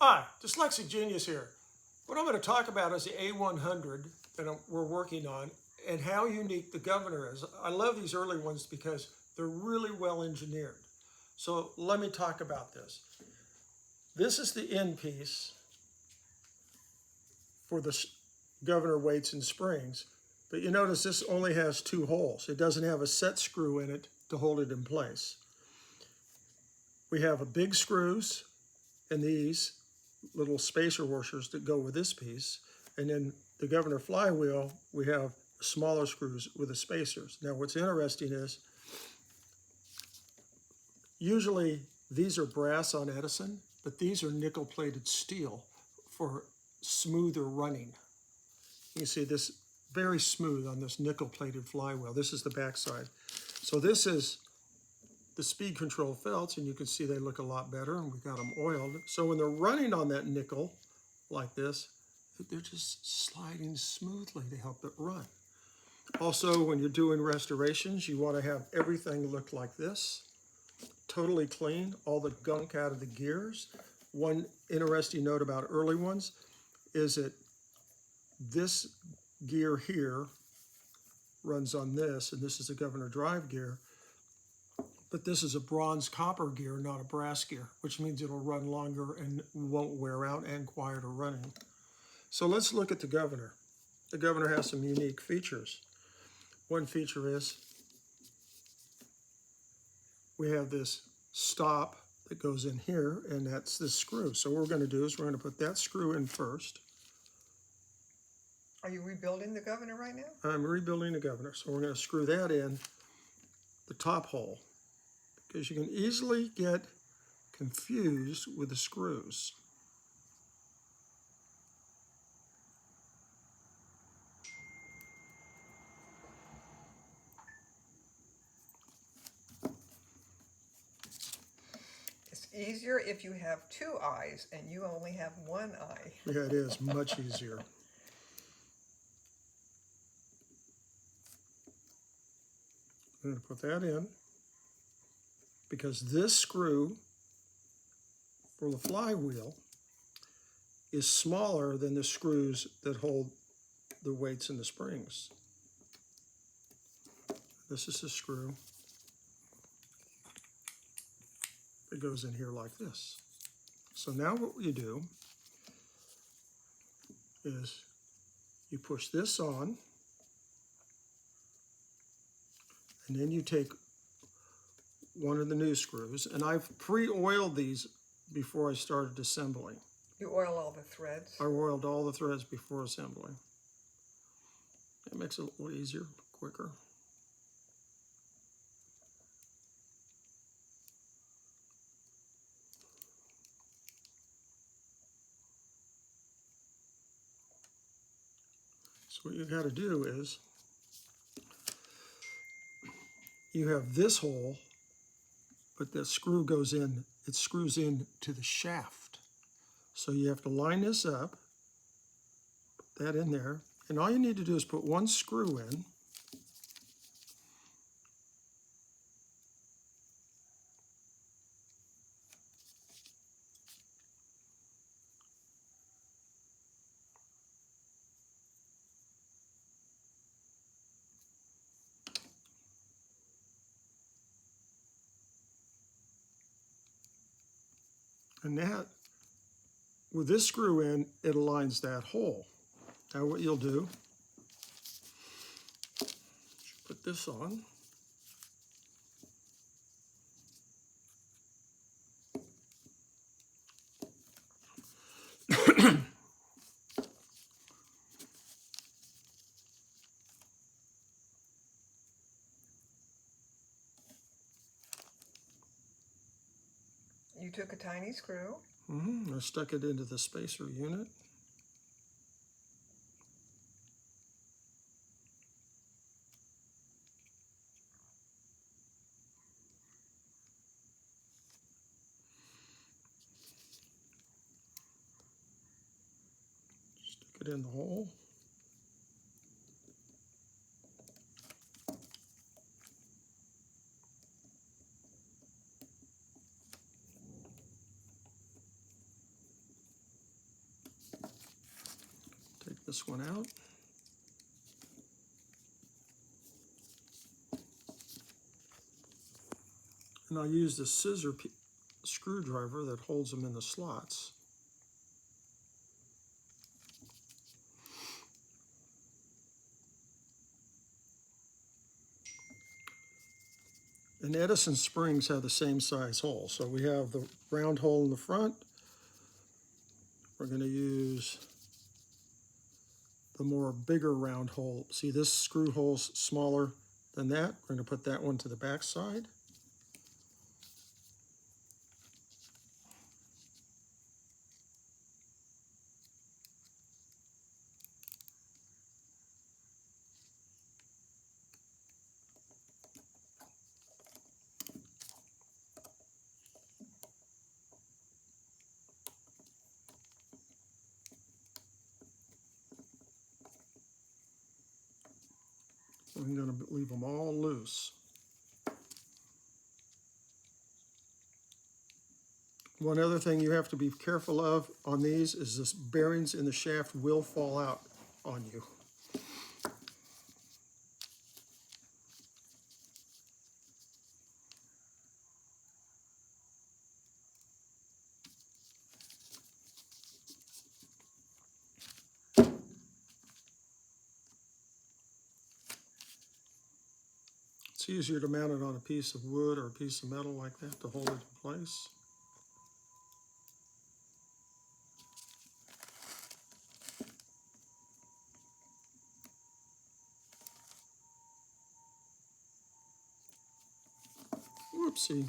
Hi, Dyslexic Genius here. What I'm going to talk about is the A100 that we're working on and how unique the governor is. I love these early ones because they're really well engineered. So let me talk about this. This is the end piece for the governor weights and springs, but you notice this only has two holes. It doesn't have a set screw in it to hold it in place. We have a big screws and these little spacer washers that go with this piece. And then the governor flywheel, we have smaller screws with the spacers. Now what's interesting is, usually these are brass on Edison, but these are nickel-plated steel for smoother running. You can see this very smooth on this nickel-plated flywheel. This is the backside. So this is the speed control felts, and you can see they look a lot better, and we got them oiled. So when they're running on that nickel like this, they're just sliding smoothly to help it run. Also, when you're doing restorations, you want to have everything look like this, totally clean, all the gunk out of the gears. One interesting note about early ones is that this gear here runs on this, and this is a governor drive gear. But this is a bronze copper gear, not a brass gear, which means it'll run longer and won't wear out and quieter running. So let's look at the governor. The governor has some unique features. One feature is we have this stop that goes in here, and that's this screw. So what we're going to do is we're going to put that screw in first. Are you rebuilding the governor right now? I'm rebuilding the governor. So we're going to screw that in the top hole, because you can easily get confused with the screws. It's easier if you have two eyes and you only have one eye. Yeah, it is much easier. I'm going to put that in because this screw for the flywheel is smaller than the screws that hold the weights and the springs. This is the screw that goes in here like this. So now what you do is you push this on, and then you take one of the new screws, and I've pre-oiled these before I started assembling. You oil all the threads? I oiled all the threads before assembling. It makes it a little easier, quicker. So what you got to do is, you have this hole, but the screw goes in, it screws in to the shaft. So you have to line this up, put that in there, and all you need to do is put one screw in. And that, with this screw in, it aligns that hole. Now what you'll do, put this on. You took a tiny screw. I stuck it into the spacer unit. Stick it in the hole. this one out. And I'll use the screwdriver that holds them in the slots. And Edison springs have the same size hole. So we have the round hole in the front. We're going to use the more bigger round hole. See, this screw hole's smaller than that. We're going to put that one to the back side. I'm going to leave them all loose. One other thing you have to be careful of on these is this bearings in the shaft will fall out on you. It's easier to mount it on a piece of wood or a piece of metal like that to hold it in place. Whoopsie.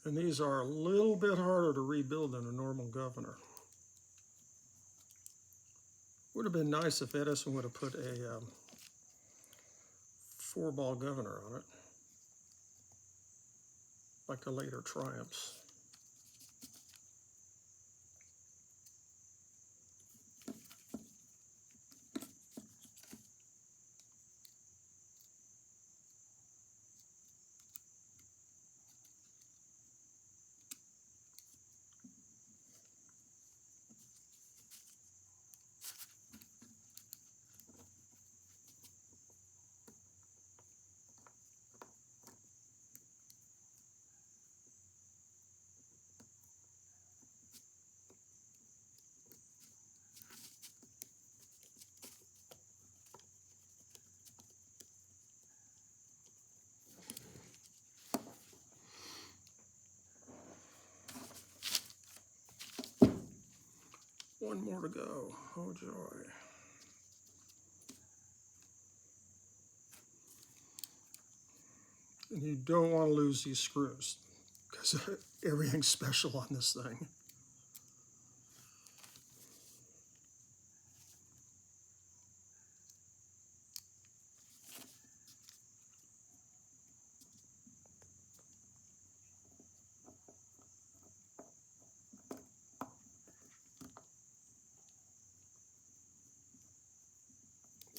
And these are a little bit harder to rebuild than a normal governor. Would have been nice if Edison would have put a 4-ball governor on it, like the later Triumphs. One more to go. Oh joy. And you don't want to lose these screws because everything's special on this thing.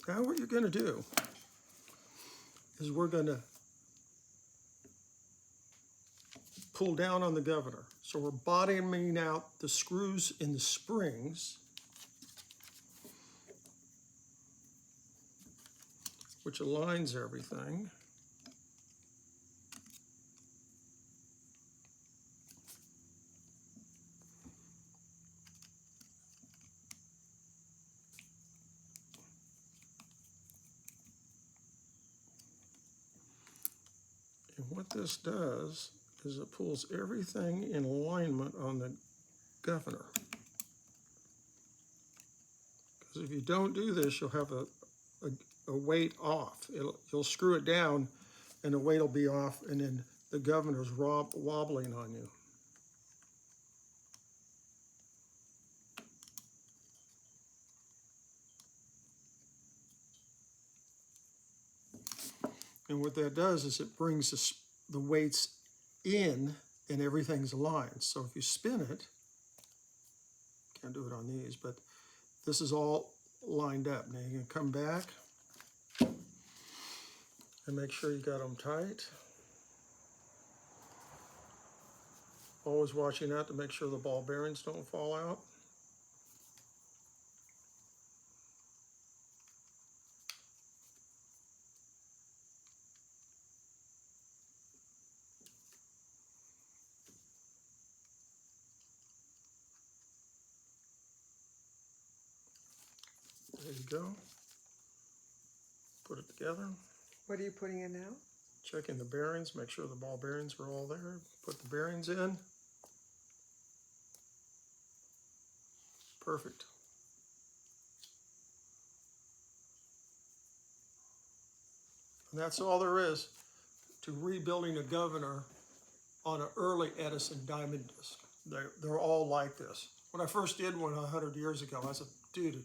Now what you're going to do is we're going to pull down on the governor. So we're bottoming out the screws in the springs, which aligns everything. And what this does is it pulls everything in alignment on the governor. Because if you don't do this, you'll have a weight off. You'll screw it down and the weight will be off, and then the governor's wobbling on you. And what that does is it brings the weights in and everything's aligned. So if you spin it, can't do it on these, but this is all lined up. Now you can come back and make sure you got them tight. Always watching out to make sure the ball bearings don't fall out. There you go. Put it together. What are you putting in now? Checking the bearings, make sure the ball bearings are all there. Put the bearings in. Perfect. And that's all there is to rebuilding a governor on an early Edison Diamond Disc. They're all like this. When I first did one 100 years ago, I said, dude,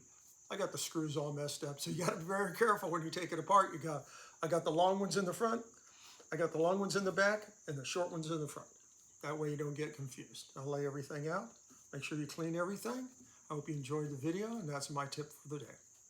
I got the screws all messed up. So you got to be very careful when you take it apart. I got the long ones in the front, I got the long ones in the back, and the short ones in the front. That way you don't get confused. I'll lay everything out. Make sure you clean everything. I hope you enjoyed the video, and that's my tip for the day.